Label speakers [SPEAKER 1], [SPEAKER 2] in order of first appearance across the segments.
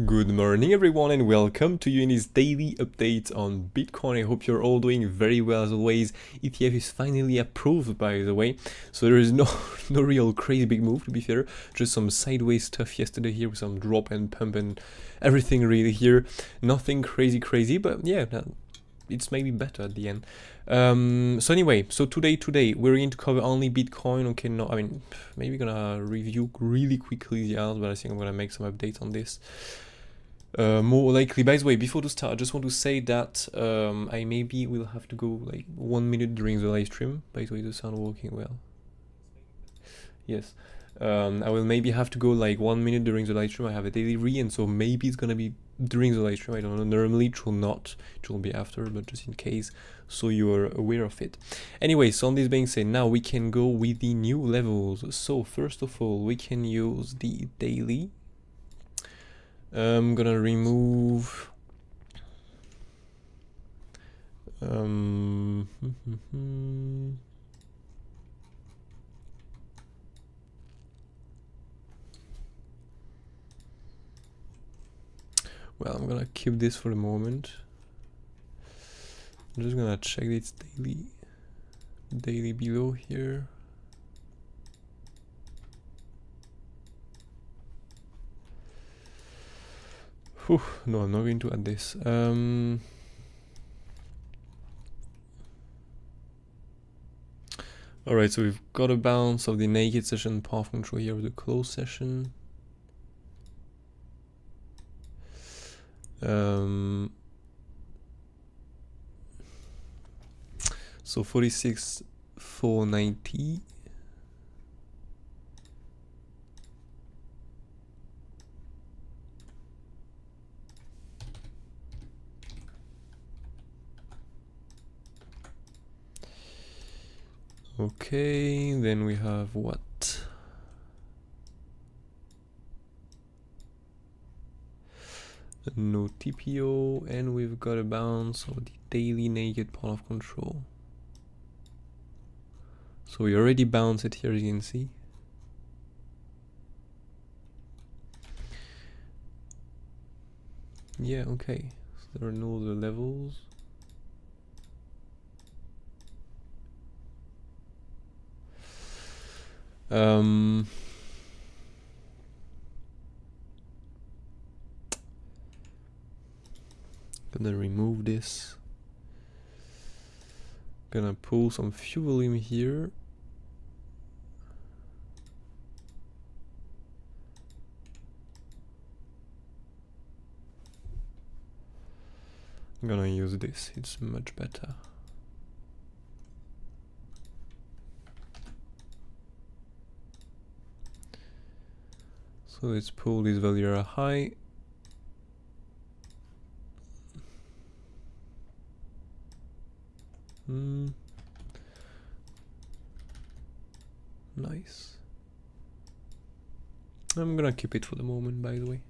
[SPEAKER 1] Good morning everyone and welcome to you in this daily update on Bitcoin. I hope you're all doing very well as always. ETF is finally approved, by the way, so there is no real crazy big move, to be fair, just some sideways stuff yesterday here with some drop and pump and everything really here. Nothing crazy, but yeah, it's maybe better at the end. So anyway, so today we're going to cover only Bitcoin. Okay, no, I mean, maybe gonna review really quickly the odds, but I think I'm gonna make some updates on this. More likely, by the way, before to start, I just want to say that I maybe will have to go like 1 minute during the live stream. By the way, the sound working well. Yes. I will maybe have to go like 1 minute during the live stream. I have a daily read, and so maybe it's gonna be during the live stream. I don't know. Normally it will not. It will be after, but just in case, so you are aware of it. Anyway, so on this being said, now we can go with the new levels. So first of all, we can use the daily. I'm gonna remove well, I'm gonna keep this for the moment. I'm just gonna check its daily below here. Whew, no, I'm not going to add this. Alright, so we've got a bounce of the naked session path control here with the close session. So 46,490. Okay, then we have what? No TPO, and we've got a bounce of the daily naked part of control. So we already bounced it here, as you can see. Yeah, okay. So there are no other levels. Gonna remove this. Gonna pull some fuel in here. I'm gonna use this, it's much better. So let's pull this value high. Nice. I'm gonna keep it for the moment, by the way.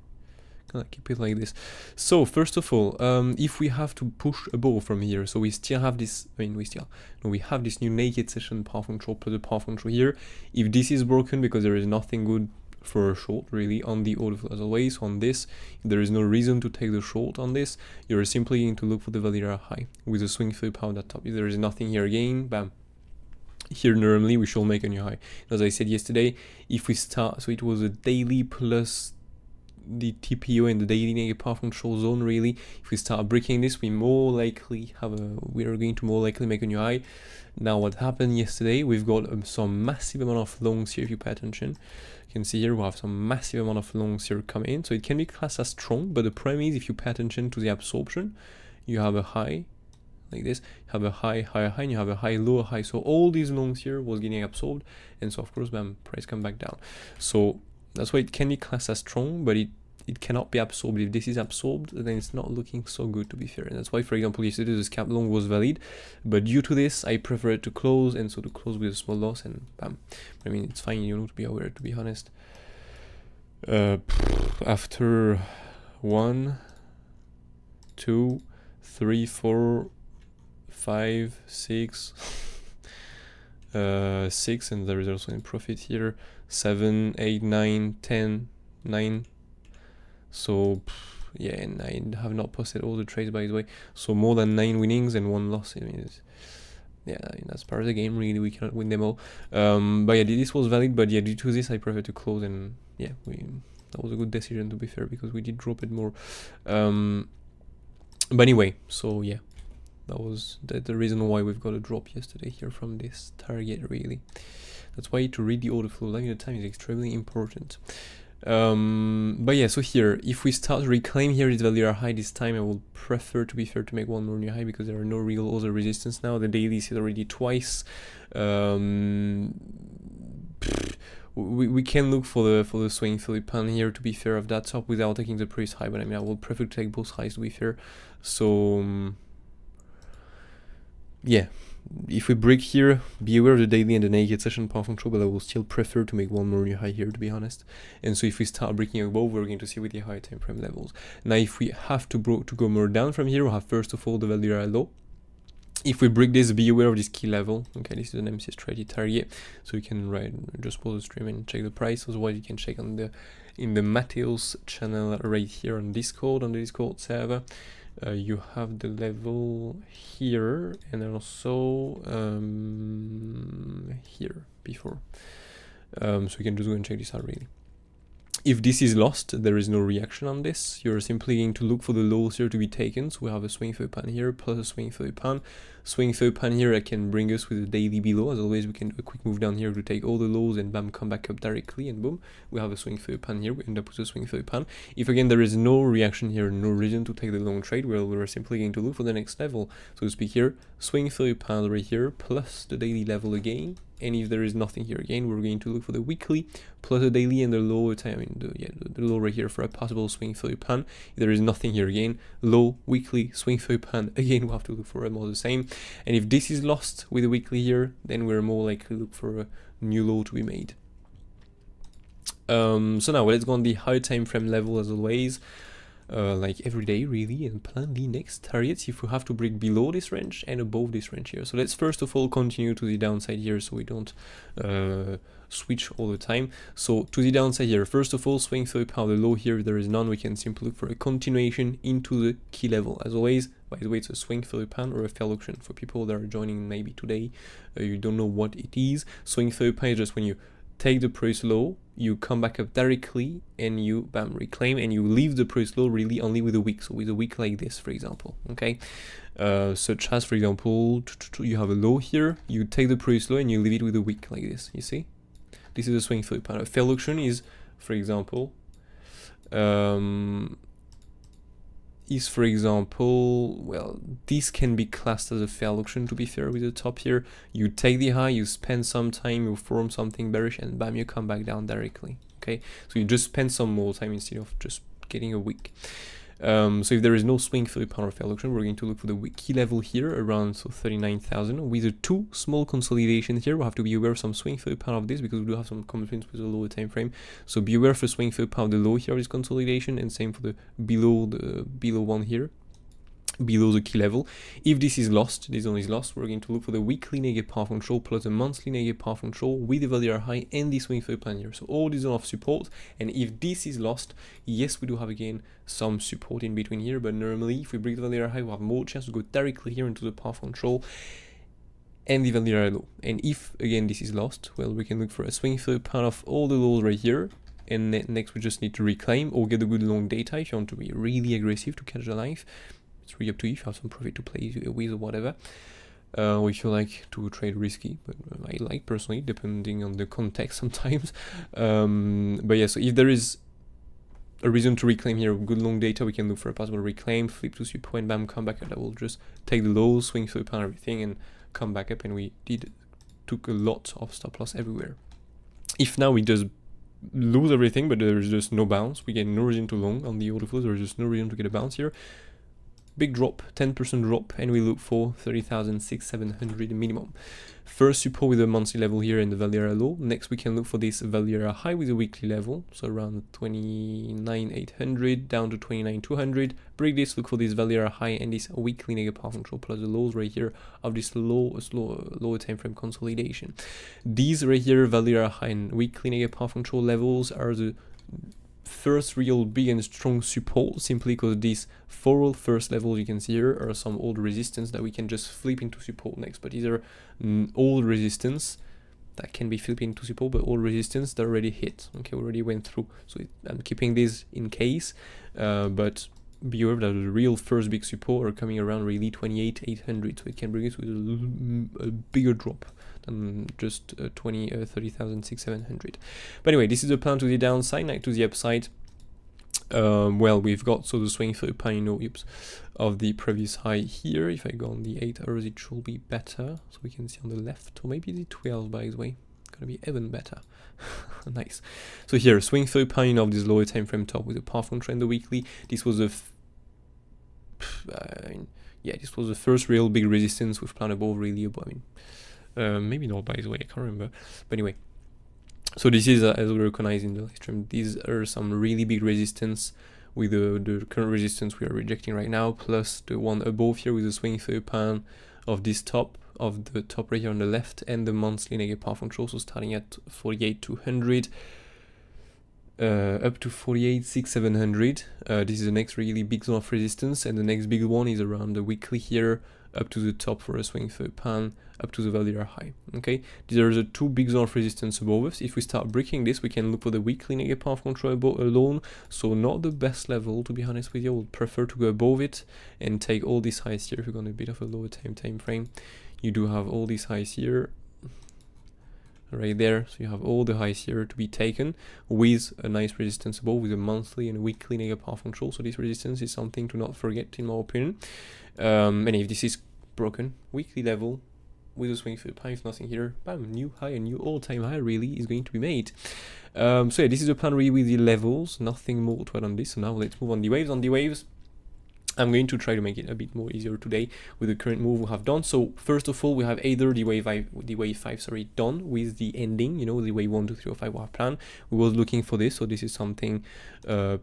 [SPEAKER 1] Gonna keep it like this. So first of all, if we have to push above from here, so we still have this, we have this new naked session path control plus the path control here. If this is broken because there is nothing good for a short really on the order flow as always, on this, if there is no reason to take the short on this, you're simply going to look for the value high with a swing flip out at top. If there is nothing here again, bam. Here normally we shall make a new high. As I said yesterday, if we start, so it was a daily plus the TPO and the daily negative path control zone really. If we start breaking this, we are going to more likely make a new high. Now what happened yesterday, we've got some massive amount of longs here. If you pay attention, you can see here we have some massive amount of longs here coming in, so it can be classed as strong, but the problem is if you pay attention to the absorption, you have a high like this, you have a high, higher high, and you have a high, lower high. So all these longs here was getting absorbed, and so of course bam, price come back down. So that's why it can be classed as strong, but it cannot be absorbed. If this is absorbed, then it's not looking so good, to be fair. And that's why, for example, yesterday the scalp long was valid, but due to this I prefer it to close, and so to close with a small loss, and bam. I mean, it's fine, you know, to be aware, to be honest. After 1, 2, 3, 4, 5, 6, 6, and there is also in profit here 7, 8, 9, 10, 9. So yeah, and I have not posted all the trades, by the way. So more than 9 winnings and 1 loss. I mean, yeah, I mean, that's part of the game. Really, we cannot win them all. But yeah, this was valid. But yeah, due to this, I prefer to close. And yeah, that was a good decision, to be fair, because we did drop it more. But anyway, so yeah, that was the reason why we've got a drop yesterday here from this target. Really, that's why to read the order flow line at the time is extremely important. But yeah, so here, if we start to reclaim here this value high this time, I will prefer, to be fair, to make one more new high, because there are no real other resistance now. The daily is already twice. We can look for the swing Philip pan here, to be fair, of that top without taking the previous high, but I mean, I will prefer to take both highs, to be fair. So yeah, if we break here, be aware of the daily and the naked session power control, but I will still prefer to make one more new high here, to be honest. And so if we start breaking above, we're going to see with the high time frame levels. Now, if we have to go more down from here, we'll have first of all the value low. If we break this, be aware of this key level. Okay, this is an MCS strategy target, so you can just pause the stream and check the price. Otherwise, you can check on in the Mateos channel right here on Discord, on the Discord server. You have the level here and also here before. So you can just go and check this out, really. If this is lost, there is no reaction on this. You're simply going to look for the lows here to be taken. So we have a swing third pan here plus a swing third pan. Swing third pan here that can bring us with a daily below. As always, we can do a quick move down here to take all the lows and bam, come back up directly, and boom, we have a swing third pan here. We end up with a swing third pan. If again there is no reaction here, no reason to take the long trade, well, we're simply going to look for the next level. So to speak here, swing third pan right here plus the daily level again. And if there is nothing here again, we're going to look for the weekly plus the daily and the low time. I mean, the low right here for a possible swing through pan. If there is nothing here again, low, weekly, swing through pan. Again, we'll have to look for more the same. And if this is lost with the weekly here, then we're more likely to look for a new low to be made. So now let's go on the high time frame level as always. Like every day, really, and plan the next targets if we have to break below this range and above this range here. So let's first of all continue to the downside here, so we don't switch all the time. So to the downside here, first of all, swing through power the low here. If there is none, we can simply look for a continuation into the key level. As always, by the way, it's a swing through pan or a fair auction. For people that are joining maybe today, you don't know what it is. Swing through pan is just when you take the price low, you come back up directly, and you bam, reclaim, and you leave the price low really only with a wick. So with a wick like this, for example, okay, such as, for example, you have a low here, you take the price low and you leave it with a wick like this. You see, this is a swing through pan. A fair auction is, for example, well, this can be classed as a fair auction, to be fair, with the top here. You take the high, you spend some time, you form something bearish, and bam, you come back down directly. Okay, so you just spend some more time instead of just getting a wick. So if there is no swing through power fair auction, we're going to look for the key level here around 39,000 with a 2 small consolidation here. We'll have to be aware of some swing through power of this because we do have some confidence with a lower time frame. So be aware for swing through power the low here of this consolidation, and same for the below one here, below the key level. If this is lost, this zone is lost, we're going to look for the weekly negative power control plus the monthly negative power control with the value high and the swing through pan here. So all these zone of support, and if this is lost, yes, we do have again some support in between here, but normally if we break the value high, we have more chance to go directly here into the power control and the value low. And if again this is lost, well, we can look for a swing through pan of all the lows right here. And next we just need to reclaim or get a good long data if you want to be really aggressive to catch the life. It's really up to you if you have some profit to play with or whatever, or if you like to trade risky, but I like personally, depending on the context sometimes. But yeah, so if there is a reason to reclaim here, good long data, we can look for a possible reclaim, flip to support, and bam, come back up. That will just take the lows, swing through the pan, everything, and come back up, and we took a lot of stop loss everywhere. If now we just lose everything, but there is just no bounce, we get no reason to long on the order flows, there is just no reason to get a bounce here. Big drop, 10% drop, and we look for 30,600 minimum. First support with the monthly level here and the value low. Next we can look for this value high with a weekly level, so around 29,800 down to 29,200. Break this, look for this value high and this weekly negative power control plus the lows right here of this lower time frame consolidation. These right here, value high and weekly negative power control levels, are the first real big and strong support, simply because these 4 first levels you can see here are some old resistance that we can just flip into support next. But these are old resistance that can be flipped into support, but all resistance that already hit. Okay, we already went through. So I'm keeping this in case, but be aware that the real first big support are coming around really 28,800. So it can bring us with a bigger drop than just 30,600. But anyway, this is the plan to the downside. Now to the upside. Well, we've got the swing through of the previous high here. If I go on the 8 hours, it should be better. So we can see on the left, or maybe the 12 by the way. Gonna be even better. Nice. So here, swing through pain of this lower time frame top with a powerful trend the weekly. This was this was the first real big resistance with plan above really above. Maybe not by the way, I can't remember. But anyway. So this is, as we recognize in the live stream, these are some really big resistance with the current resistance we are rejecting right now, plus the one above here with the swing through pan of this top, of the top right here on the left, and the monthly negative power control, so starting at 48,200 up to 48,700. This is the next really big zone of resistance, and the next big one is around the weekly here, up to the top for a swing through pan, up to the value high. Okay, these are the 2 big zones of resistance above us. If we start breaking this, we can look for the weekly negative power control alone. So not the best level, to be honest with you. I would prefer to go above it and take all these highs here. If you're on a bit of a lower time frame, you do have all these highs here, right there. So you have all the highs here to be taken with a nice resistance above, with a monthly and a weekly negative power control. So this resistance is something to not forget, in my opinion. And if this is broken, weekly level with a swing through the pan, if nothing here, bam, new high, a new all-time high really is going to be made. So yeah, this is the plan really with the levels, nothing more to add on this. So now let's move on the waves. On the waves, I'm going to try to make it a bit more easier today with the current move we have done. So first of all, we have either the wave 5 done with the ending, you know, the wave 1, 2, 3, or 5 we have planned. We was looking for this, so this is something we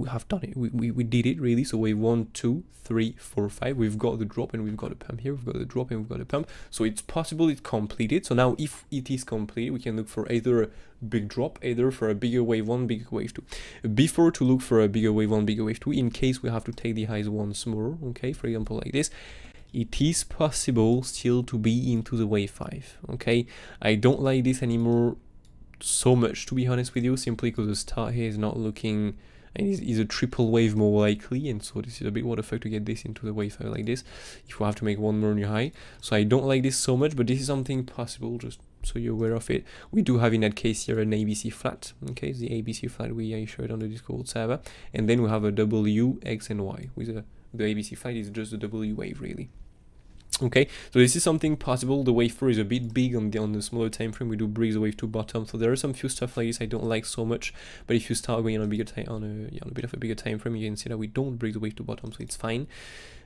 [SPEAKER 1] have done it. We did it really. So wave 1, 2, 3, 4, 5. We've got the drop and we've got a pump here. We've got the drop and we've got a pump. So it's possible it's completed. So now if it is complete, we can look for either a big drop, either for a bigger wave 1, bigger wave 2. Before to look for a bigger wave 1, bigger wave 2, in case we have to take the highs once more. Okay, for example like this. It is possible still to be into the wave 5. Okay, I don't like this anymore so much, to be honest with you, simply because the start here is not looking, and is a triple wave more likely, and so this is a bit what the fuck to get this into the wave 5 like this if we have to make one more new high. So I don't like this so much, but this is something possible, just so you're aware of it. We do have in that case here an ABC flat, okay, the ABC flat I showed on the Discord server, and then we have a W, X and Y with the ABC flat is just the W wave really. Okay, so this is something possible. The wave 4 is a bit big on the smaller time frame. We do break the wave 2 bottom, so there are some few stuff like this I don't like so much. But if you start going on a bigger time, on a bit of a bigger time frame, you can see that we don't break the wave 2 bottom, so it's fine.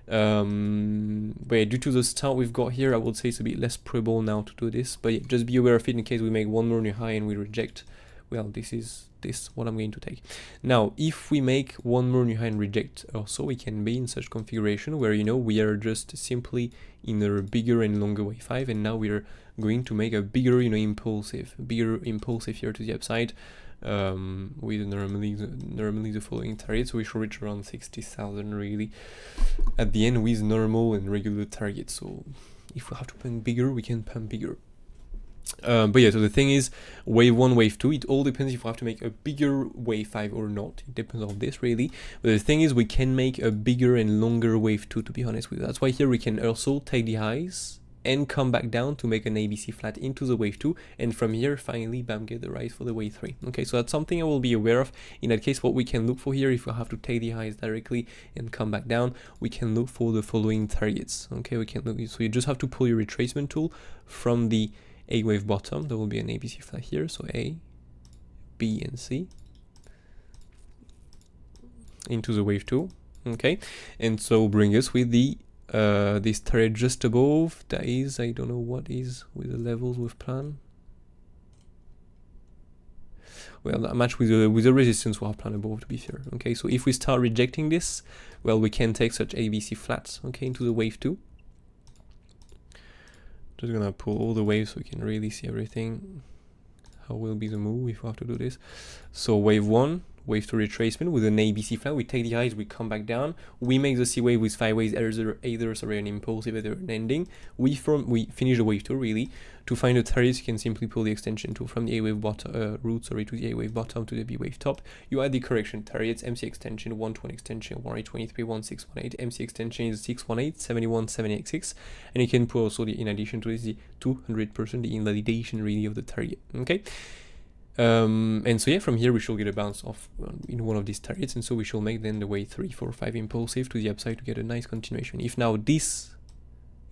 [SPEAKER 1] But yeah, due to the start we've got here, I would say it's a bit less probable now to do this. But yeah, just be aware of it in case we make one more new high and we reject. Well, this is what I'm going to take. Now, if we make one more new high and reject, also we can be in such configuration where, you know, we are just simply in a bigger and longer wave 5, and now we are going to make a bigger, you know, impulsive here to the upside, with normally the following target. So we should reach around 60,000 really at the end with normal and regular targets. So if we have to pump bigger, we can pump bigger. But yeah, so the thing is, wave 1, wave 2, it all depends if we have to make a bigger wave 5 or not. It depends on this really. But the thing is, we can make a bigger and longer wave 2, to be honest with you. That's why here we can also take the highs and come back down to make an ABC flat into the wave 2, and from here finally bam, get the rise for the wave 3. Okay, so that's something I will be aware of. In that case, what we can look for here, if we have to take the highs directly and come back down, we can look for the following targets. Okay, we can look, so you just have to pull your retracement tool from the A wave bottom. There will be an ABC flat here, so A, B, and C into the wave 2. Okay, and so bring us with the this target just above. That is, I don't know what is with the levels with plan. Well, that match with the resistance we have plan above, to be fair. Okay, so if we start rejecting this, well, we can take such ABC flats, okay, into the wave 2. Just gonna pull all the waves so we can really see everything. how will be the move if we have to do this. So wave 1, wave 2 retracement with an ABC flat. We take the highs, we come back down. We make the C wave with 5 waves, either sorry, an impulsive, either an ending. We finish the wave 2 really. To find the targets, you can simply pull the extension tool from the A wave bottom root, sorry, to the A wave bottom to the B wave top. You add the correction targets, MC extension, 120 extension, 1823, 1618, MC extension is 618, 71, 786, and you can put also the, in addition to this, the 200%, the invalidation really of the target. Okay. And so yeah, from here we shall get a bounce off in one of these targets, and so we shall make then the wave 3, 4, 5 impulsive to the upside to get a nice continuation. If now this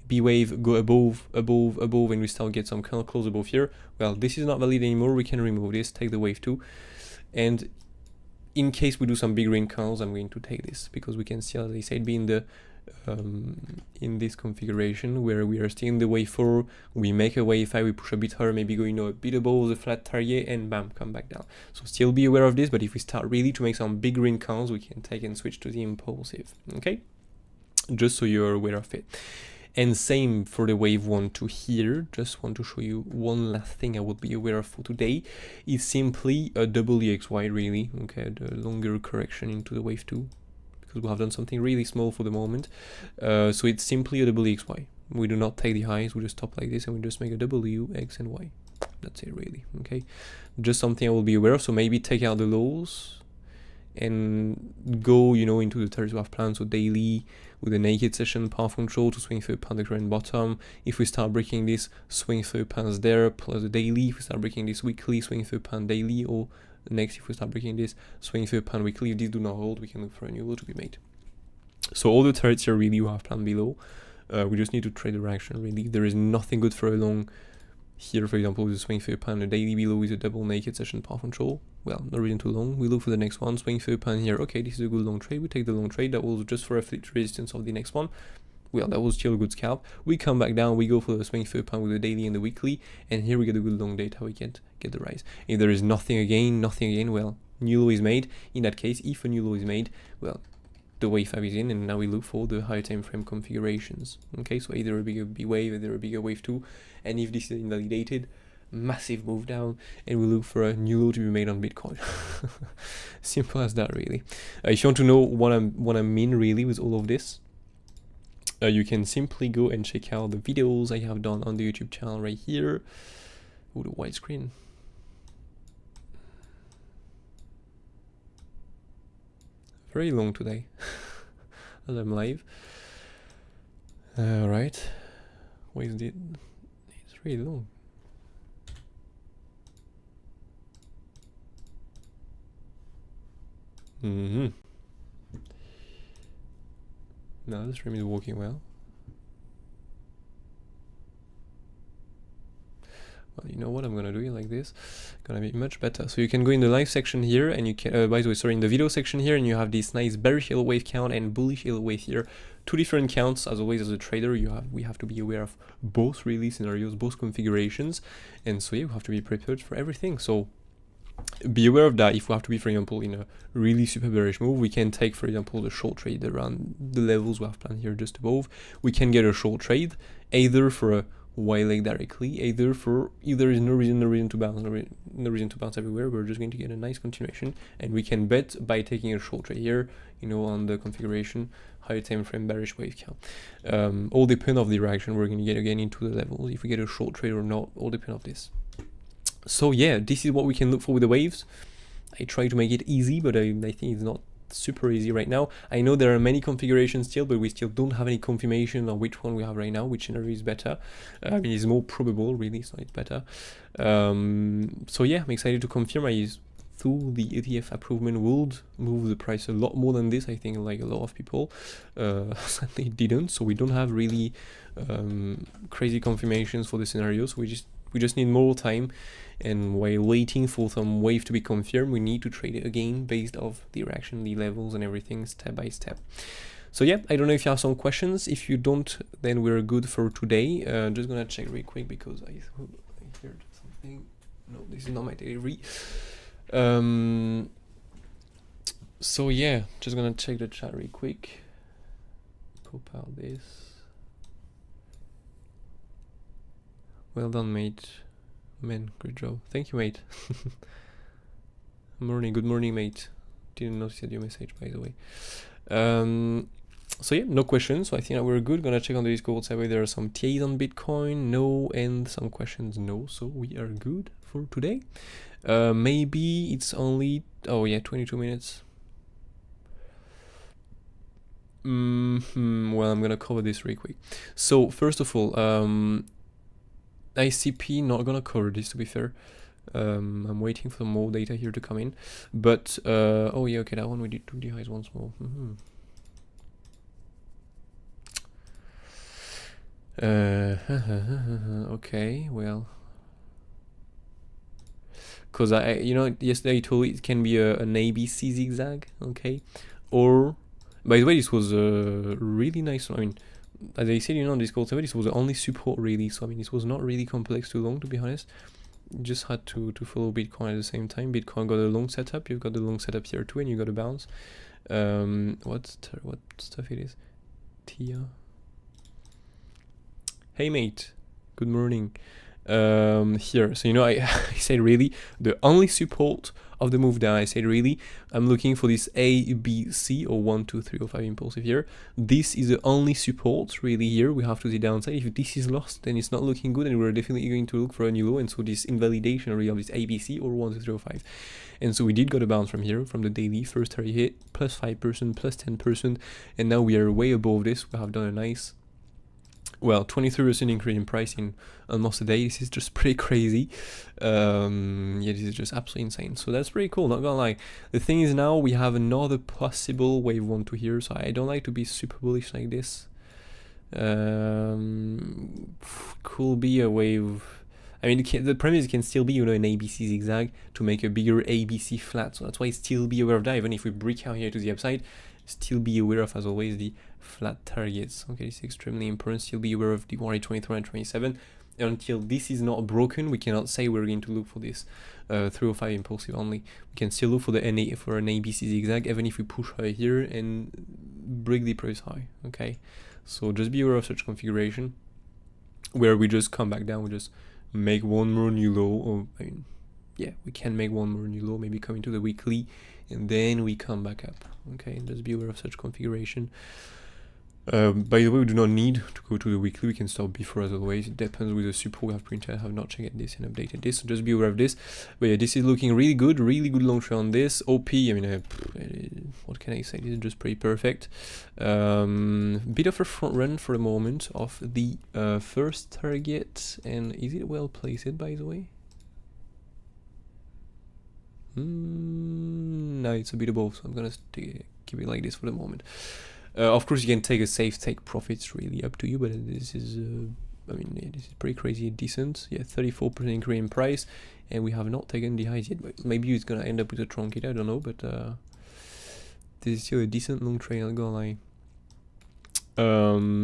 [SPEAKER 1] B wave go above, and we start get some kind of close above here, well, this is not valid anymore. We can remove this, take the wave 2, and in case we do some big green candles, I'm going to take this because we can see, as I said, be in the in this configuration where we are still in the wave 4, we make a wave 5, we push a bit higher, maybe going a bit above the flat target, and bam, come back down. So still be aware of this, but if we start really to make some big green candles, we can take and switch to the impulsive. Okay, just so you're aware of it. And same for the wave 1 to here. Just want to show you one last thing I would be aware of for today. Is simply a double EXY really, okay, the longer correction into the wave 2, because we have done something really small for the moment. So it's simply a double EXY. We do not take the highs, we just stop like this and we just make a W, X and Y. That's it really, okay? Just something I will be aware of, so maybe take out the lows and go, you know, into the territory we have planned, so daily with a naked session, path control to swing through upon the current bottom. If we start breaking this, swing through upon there, plus the daily. If we start breaking this weekly, swing through upon daily, or next, if we start breaking this, swing through upon weekly. If these do not hold, we can look for a new low to be made. So all the targets here really you have planned below. We just need to trade the reaction really. There is nothing good for a long here, for example, with a swing through upon the daily below is a double naked session path control. Well, no reason too long. We look for the next one, swing through upon here. Okay, this is a good long trade. We take the long trade. That was just for a fleet resistance of the next one. Well, that was still a good scalp. We come back down, we go for the swing through upon with the daily and the weekly, and here we get a good long data, we get the rise. If there is nothing again, well, new low is made. In that case, if a new low is made, well, the wave 5 is in, and now we look for the higher time frame configurations. Okay, so either a bigger B wave, either a bigger wave 2, and if this is invalidated, massive move down, and we look for a new low to be made on Bitcoin. Simple as that, really. If you want to know what I mean really with all of this, you can simply go and check out the videos I have done on the YouTube channel right here. Oh, the widescreen. Very long today, as I'm live. Right, why is it? It's really long. No, the stream is working well. Well, you know what, I'm gonna do it like this. Gonna be much better. So you can go in the live section here, and you can, by the way, sorry, in the video section here, and you have this nice bearish yellow wave count and bullish yellow wave here. Two different counts. As always, as a trader, we have to be aware of both really scenarios, both configurations, and so yeah, we have to be prepared for everything. So be aware of that. If we have to be, for example, in a really super bearish move, we can take, for example, the short trade around the levels we have planned here just above. We can get a short trade either for a Y leg directly, either if there is no reason to bounce everywhere, we're just going to get a nice continuation, and we can bet by taking a short trade here, you know, on the configuration, higher time frame bearish wave count. All depend of the reaction we're going to get again into the levels, if we get a short trade or not, all depend of this. So yeah, this is what we can look for with the waves. I try to make it easy, but I think it's not super easy right now. I know there are many configurations still, but we still don't have any confirmation on which one we have right now, which scenario is better. I mean, it's more probable really, so it's better. So yeah, I'm excited to confirm. I thought the ETF approvement would move the price a lot more than this. I think like a lot of people sadly didn't, so we don't have really crazy confirmations for the scenario, so we just need more time, and while waiting for some wave to be confirmed, we need to trade it again based off the reaction, the levels and everything step by step. So yeah, I don't know if you have some questions. If you don't, then we're good for today. Just gonna check real quick because I heard something. No, this is not my delivery. So yeah, just gonna check the chat real quick. Pop out this. Well done, mate. Man, great job. Thank you, mate. Morning, good morning, mate. Didn't notice your message, by the way. So yeah, no questions. So I think that we're good. Gonna check on the Discord server. There are some TAs on Bitcoin, no, and some questions, no. So we are good for today. Maybe it's only, oh yeah, 22 minutes. Well, I'm gonna cover this really quick. So first of all, ICP, not gonna cover this, to be fair. I'm waiting for more data here to come in, but oh yeah, okay, that one we did do the highs once more. Okay, well, because yesterday I told you it can be an ABC zigzag, okay, or by the way, this was a really nice. I mean, as I said, on Discord server, this was the only support really. So I mean, this was not really complex too long, to be honest. Just had to follow Bitcoin at the same time. Bitcoin got a long setup. You've got the long setup here too, and you got a bounce. What stuff it is? Tia. Hey mate, good morning. Here, so I said really the only support of the move down. I said really I'm looking for this A, B, C, or 1, 2, 3, or 5 impulsive here. This is the only support really here. We have to the downside. If this is lost, then it's not looking good, and we're definitely going to look for a new low. And so this invalidation really of this A, B, C, or 1, 2, 3, or 5. And so we did got a bounce from here, from the daily first target hit, plus 5%, plus 10%, and now we are way above this. We have done a nice, well, 23% increase in price in almost a day. This is just pretty crazy. Yeah, this is just absolutely insane. So that's pretty cool, not gonna lie. The thing is, now we have another possible wave 1 to here, so I don't like to be super bullish like this. Could be a wave. I mean, the premise can still be, an ABC zigzag to make a bigger ABC flat. So that's why still be aware of that. Even if we break out here to the upside, still be aware of, as always, the flat targets. Okay, this is extremely important. Still be aware of the 123 and 27. Until this is not broken, we cannot say we're going to look for this 305 impulsive only. We can still look for the NA for an ABC zigzag, even if we push high here and break the price high. Okay, so just be aware of such configuration where we just come back down. We just make one more new low, or I mean, yeah, we can make one more new low, maybe come into the weekly, and then we come back up. Okay, and just be aware of such configuration. By the way, we do not need to go to the weekly. We can start before, as always. It depends with the support we have printed. I have not checked this and updated this, so just be aware of this. But yeah, this is looking really good long trade on this. OP, I mean, what can I say? This is just pretty perfect. Bit of a front run for the moment of the first target. And is it well placed, by the way? No, it's a bit above, so I'm gonna keep it like this for the moment. Of course, you can take profits, really up to you, but this is, I mean, yeah, this is pretty crazy decent. Yeah, 34% increase in price, and we have not taken the highs yet, but maybe it's gonna end up with a truncated, I don't know, but this is still a decent long trade, I'm gonna lie.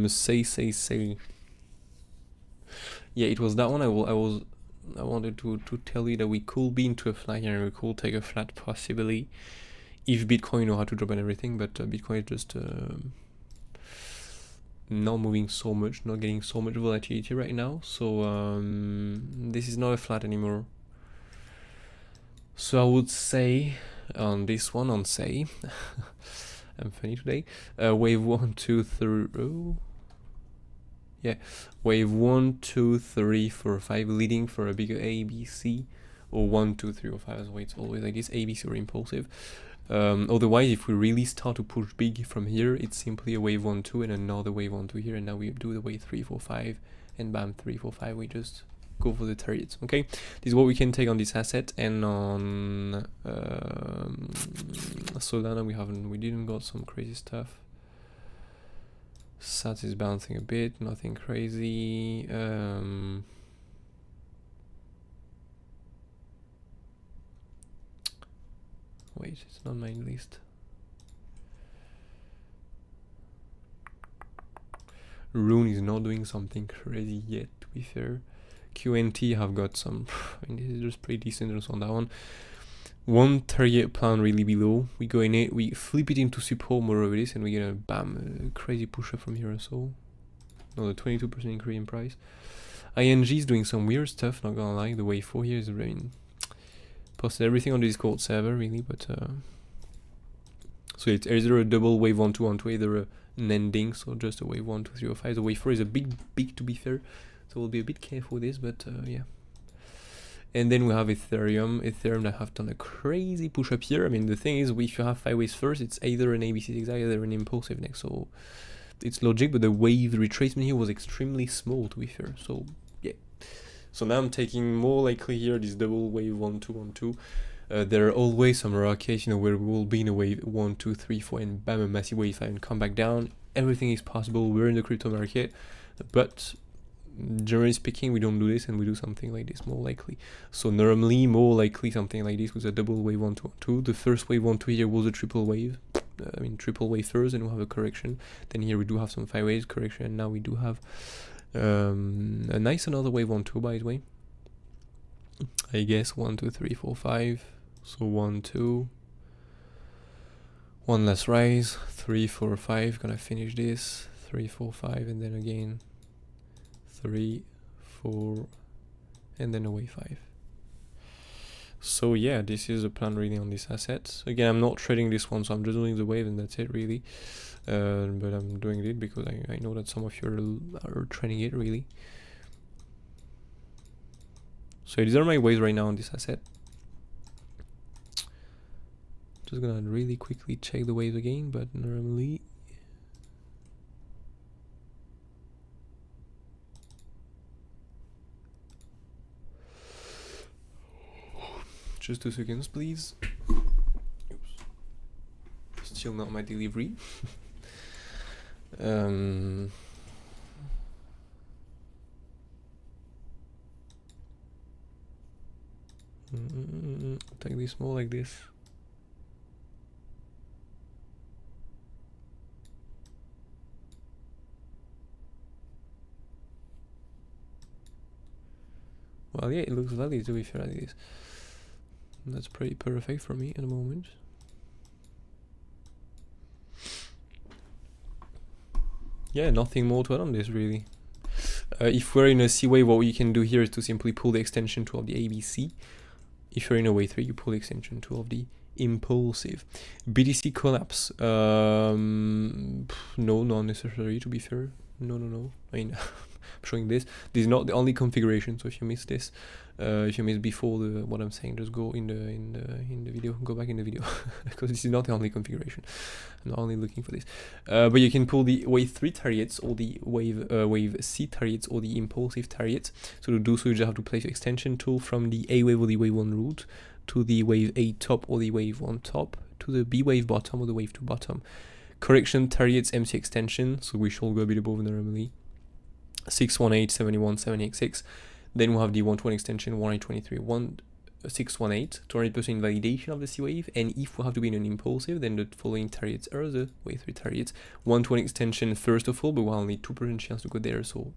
[SPEAKER 1] Say. Yeah, it was that one. I wanted to tell you that we could be into a flat here, and we could take a flat possibly, if Bitcoin know how to drop and everything, but Bitcoin is just not moving so much, not getting so much volatility right now. So this is not a flat anymore. So I would say on this one, I'm funny today. Wave 1, 2, 3. Oh. Yeah, wave 1, 2, 3, 4, 5, leading for a bigger A, B, C, or 1, 2, 3, or 5 as well. It's always like this, A, B, C, or impulsive. Otherwise, if we really start to push big from here, it's simply a wave 1, 2, and another wave 1, 2 here, and now we do the wave 3, 4, 5, and bam, 3, 4, 5, we just go for the targets. Okay, this is what we can take on this asset. And on Solana, we didn't got some crazy stuff. Sats is bouncing a bit, nothing crazy. Wait, it's not my list. Rune is not doing something crazy yet, to be fair. QNT have got some, I mean, this is just pretty decent also on that one. One target plan really below. We go in it, we flip it into support more of this, and we get a bam, a crazy push up from here or so. Another 22% increase in price. ING is doing some weird stuff, not gonna lie. The wave 4 here is, I mean, posted everything on the Discord server really, but so it's either a double wave 1 2 1 2, either an ending, so just a wave 1 2 3 or 5. The wave 4 is a big to be fair, so we'll be a bit careful with this, but yeah. And then we have Ethereum that have done a crazy push up here. I mean, the thing is, if you have 5 waves first, it's either an ABC zigzag, either an impulsive next, so it's logic, but the wave retracement here was extremely small to be fair, so yeah. So now I'm taking more likely here this double wave 1 2 1 2. There are always some rare case, you know, where we will be in a wave 1 2 3 4 and bam, a massive wave 5 and come back down. Everything is possible. We're in the crypto market, but generally speaking, we don't do this, and we do something like this more likely. So normally, more likely something like this with a double wave 1 2 1 2. The first wave 1 2 here was a triple wave. I mean, triple wave first, and we'll have a correction. Then here we do have some 5 waves correction, and now we do have a nice another wave 1 2, by the way. I guess 1 2 3 4 5. So 1 2. One last rise. 3 4 5. Gonna finish this. 3 4 5, and then again 3 4, and then a wave 5. So yeah, this is the plan really on this asset. Again, I'm not trading this one, so I'm just doing the wave and that's it really. But I'm doing it because I know that some of you are trading it really. So these are my waves right now on this asset. Just gonna really quickly check the waves again, but normally just 2 seconds, please. Oops. Still not my delivery. Take this more like this. Well, yeah, it looks lovely to be fair like this. That's pretty perfect for me at the moment. Yeah, nothing more to add on this really. If we're in a C wave, what we can do here is to simply pull the extension tool of the ABC. If you're in a wave 3, you pull the extension tool of the impulsive. BTC collapse. No, not necessary to be fair. No. I mean, I'm showing this. This is not the only configuration. So if you missed this, if you missed before what I'm saying, just go in the video. Go back in the video because this is not the only configuration. I'm not only looking for this. But you can pull the wave 3 targets or the wave C targets or the impulsive targets. So to do so, you just have to place your extension tool from the A wave or the wave 1 root to the wave A top or the wave 1 top to the B wave bottom or the wave 2 bottom. Correction targets MC extension, so we shall go a bit above normally. 618, 71, 786. Then we'll have the 121 extension, 1823, 618, 200% validation of the C wave. And if we have to be in an impulsive, then the following targets are the wave 3 targets. 120 extension first of all, but we'll only 2% chance to go there, so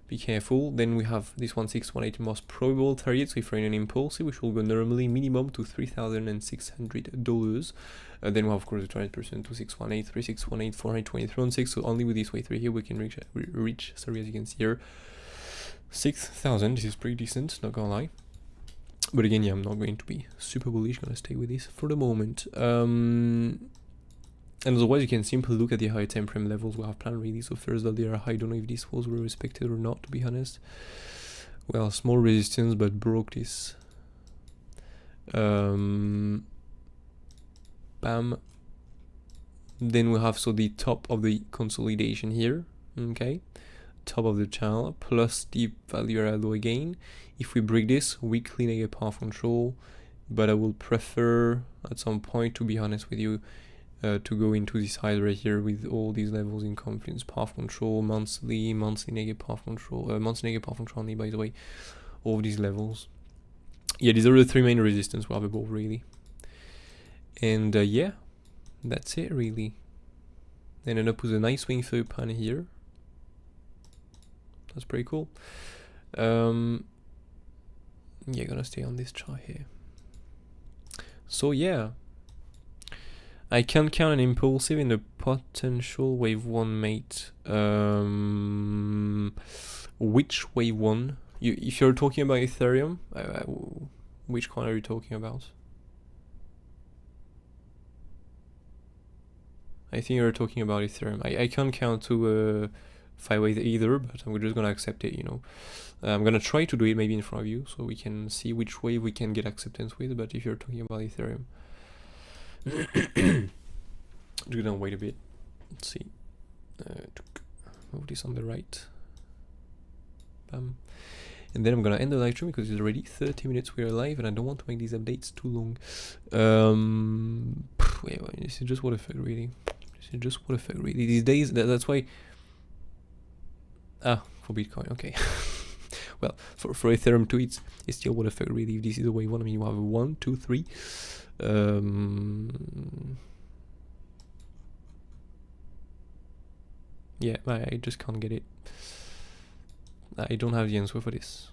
[SPEAKER 1] be careful. Then we have this 1618 most probable target. So if we're in an impulsive, we should go normally minimum to $3,600. Then we have of course the 200% 2618, 3618, 423 So only with this wave 3 here we can reach sorry, as you can see here, 6,000. This is pretty decent, not gonna lie. But again, yeah, I'm not going to be super bullish. Gonna stay with this for the moment. And otherwise, you can simply look at the high time frame levels we have planned really. So first that they are high. I don't know if this was respected or not, to be honest. Well, small resistance, but broke this. Bam. Then we have the top of the consolidation here. Okay, top of the channel plus the value area low again. If we break this, weekly negative path control. But I will prefer at some point, to be honest with you, to go into this side right here with all these levels in confidence, path control, monthly negative path control, monthly negative path control only, by the way, all of these levels. Yeah, these are the 3 main resistance we have above really. And yeah, that's it really. Then end up with a nice swing through pan here. That's pretty cool. Yeah, gonna stay on this chart here. So yeah, I can count an impulsive in the potential wave 1 mate. which wave one, if you're talking about Ethereum, which coin are you talking about? I think you're talking about Ethereum. I can't count to 5 ways either, but I'm just gonna accept it, you know. I'm gonna try to do it maybe in front of you so we can see which wave we can get acceptance with, but if you're talking about Ethereum, do then wait a bit. Let's see. Move this on the right. Bam. And then I'm gonna end the live stream because it's already 30 minutes we're live and I don't want to make these updates too long. Wait, this is just what effect really. This is just what effect really. These days, that's why. For Bitcoin, okay. Well, for Ethereum too, it's still what effect really. If this is a wave one, I mean, you have a 1, 2, 3. Yeah, I just can't get it. I don't have the answer for this.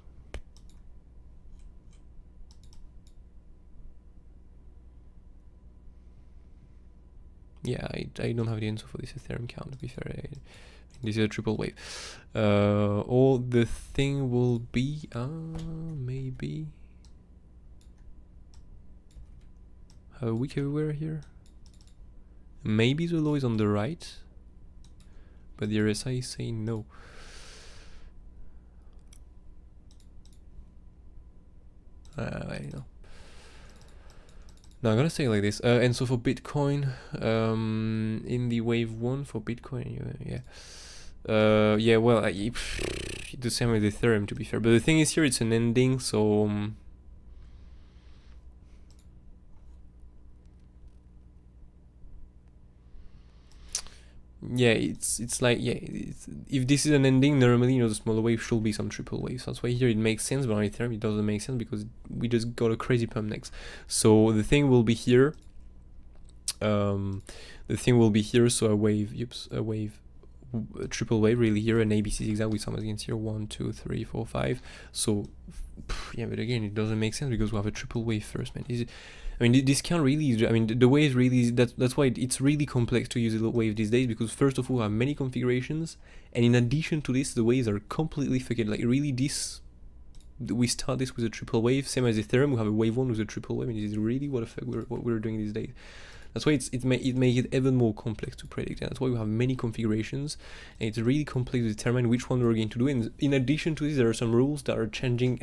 [SPEAKER 1] Yeah, I don't have the answer for this Ethereum count, to be fair. This is a triple wave. Or the thing will be, maybe. Have a wick everywhere here. Maybe the low is on the right, but the RSI is saying no. I don't know. Now I'm gonna say it like this, and so for Bitcoin, in the wave one for Bitcoin, yeah, well, the same with Ethereum to be fair. But the thing is here, it's an ending, so yeah, it's like, yeah, if this is an ending, normally, you know, the smaller wave should be some triple waves. That's why here it makes sense, but on Ethereum it doesn't make sense because we just got a crazy pump next. So the thing will be here. So a wave, a triple wave really here, an ABC zigzag with some against here, 1, 2, 3, 4, 5. So yeah, but again, it doesn't make sense because we have a triple wave first, man. I mean, this can't really, I mean, the wave really, that's why it's really complex to use a wave these days, because first of all, we have many configurations, and in addition to this, the waves are completely fucking, like, really we start this with a triple wave, same as Ethereum, we have a wave one with a triple wave, and this is really what we're doing these days. That's why it makes it even more complex to predict, and that's why we have many configurations, and it's really complex to determine which one we're going to do, and in addition to this, there are some rules that are changing.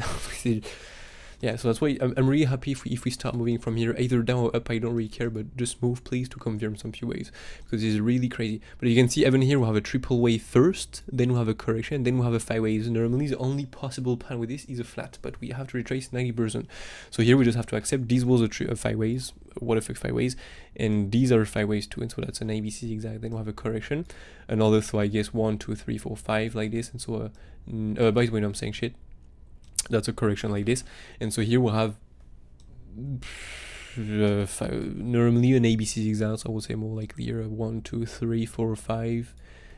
[SPEAKER 1] Yeah, so that's why I'm really happy if we start moving from here, either down or up, I don't really care, but just move please to confirm some few waves, because it's really crazy. But you can see even here we have a triple wave first, then we have a correction, then we have a 5 waves. Normally the only possible plan with this is a flat, but we have to retrace 90%. So here we just have to accept this was a 5 waves, what effect 5 waves, and these are 5 waves too, and so that's an ABC zigzag, then we have a correction, another, so I guess 1, 2, 3, 4, 5 like this, and so by the way, no, I'm saying shit. That's a correction like this, and so here we'll have normally an ABC zigzag, so I would say more likely here 1, 2, 3, 4, 5,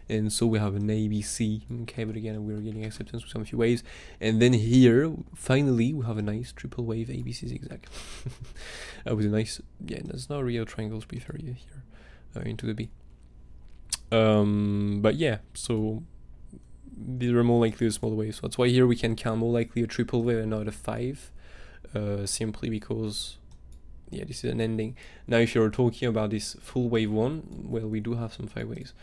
[SPEAKER 1] and so we have an ABC. Okay, but again, we're getting acceptance with some few waves, and then here finally we have a nice triple wave ABC zigzag with a nice, yeah, that's not real triangles, be fair here into the B. But yeah, so these are more likely a small wave, so that's why here we can count more likely a triple wave and not a 5, simply because, yeah, this is an ending. Now if you're talking about this full wave 1, well, we do have some 5 waves.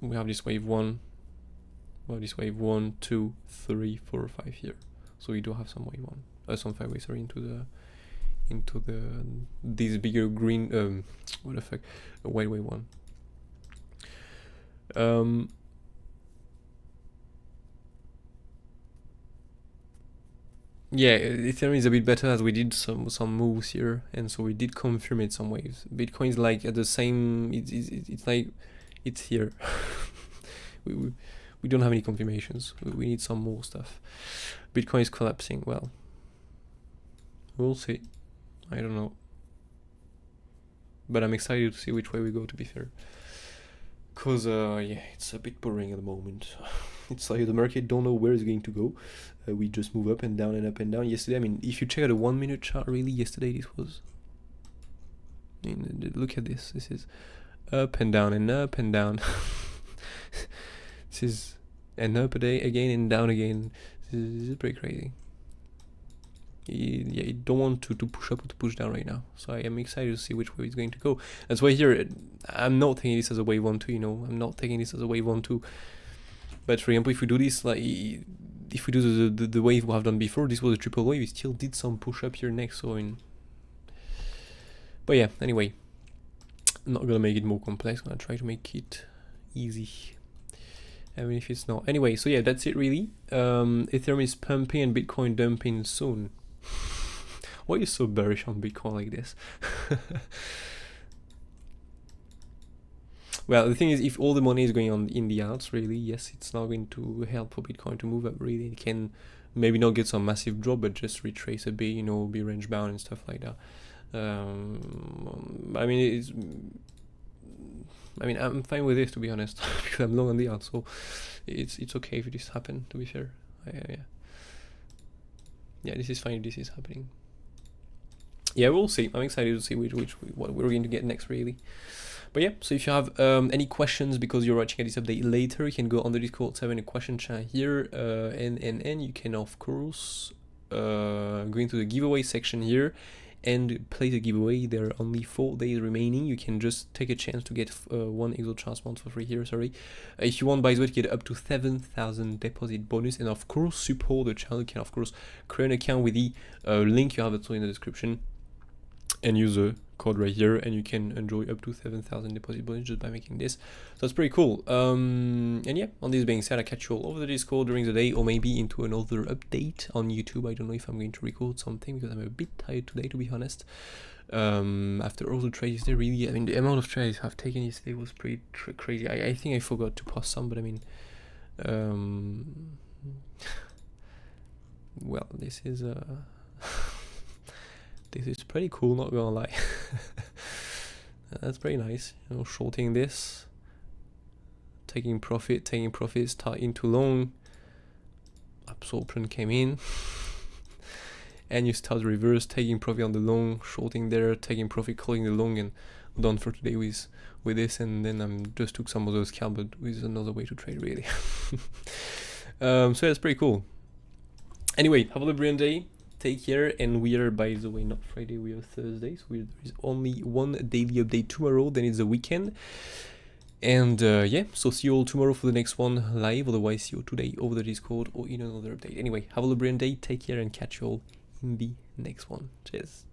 [SPEAKER 1] We have this wave 1, well, this wave 1, 2, 3, 4, 5 here, so we do have some wave 1, some 5 waves are into this bigger green, what the fuck, white wave 1. Yeah, Ethereum is a bit better as we did some moves here, and so we did confirm it some waves. Bitcoin is like at the same, it's like it's here. we don't have any confirmations. We need some more stuff. Bitcoin is collapsing. Well, we'll see. I don't know, but I'm excited to see which way we go, to be fair. Cause yeah, it's a bit boring at the moment. It's like the market don't know where it's going to go. We just move up and down and up and down. Yesterday, I mean, if you check out a 1 minute chart, really, yesterday this was, I mean, look at this. This is up and down and up and down. This is an up a day again and down again. This is pretty crazy. Yeah, you don't want to push up or to push down right now. So I am excited to see which way it's going to go. That's why here, I'm not taking this as a wave 1-2, you know. I'm not taking this as a wave 1-2. But for example, if we do this, like, if we do the wave we have done before, this was a triple wave, we still did some push up here next, so but yeah, anyway. I'm not gonna make it more complex, I'm gonna try to make it easy. Even if it's not. Anyway, so yeah, that's it really. Ethereum is pumping and Bitcoin dumping soon. Why are you so bearish on Bitcoin like this? Well, the thing is, if all the money is going on in the alts, really, yes, it's not going to help for Bitcoin to move up, really. It can maybe not get some massive drop, but just retrace a bit, you know, be range bound and stuff like that. I mean, I'm fine with this, to be honest, because I'm long on the alts, so it's okay if this happen, to be fair. Yeah, this is fine if this is happening. Yeah, we'll see. I'm excited to see what we're going to get next, really. But yeah, so if you have any questions because you're watching this update later, you can go on the Discord server in the question chat here, and you can of course go into the giveaway section here and play the giveaway. There are only 4 days remaining. You can just take a chance to get 1 ExoCharts month for free here, sorry. If you want, by the way, to get up to 7,000 deposit bonus and of course support the channel, you can of course create an account with the link you have also in the description and use the code right here, and you can enjoy up to 7,000 deposit bonus just by making this. So that's pretty cool. And yeah, on this being said, I'll catch you all over the Discord during the day, or maybe into another update on YouTube. I don't know if I'm going to record something because I'm a bit tired today, to be honest. After all the trades there, really, I mean, the amount of trades I've taken yesterday was pretty crazy. I think I forgot to post some, but I mean, well, this is this is pretty cool, not gonna lie. That's pretty nice, you know, shorting this, taking profit, starting too long, absorption came in, and you start reverse, taking profit on the long, shorting there, taking profit, calling the long, and done for today with this, and then I'm just took some of those scalp, but with another way to trade, really. So that's pretty cool. Anyway, have a brilliant day. Take care, and we are, by the way, not Friday, we are Thursday, so there is only 1 daily update tomorrow, then it's the weekend. And yeah, so see you all tomorrow for the next one live, otherwise see you today over the Discord or in another update. Anyway, have a brilliant day, take care, and catch you all in the next one. Cheers.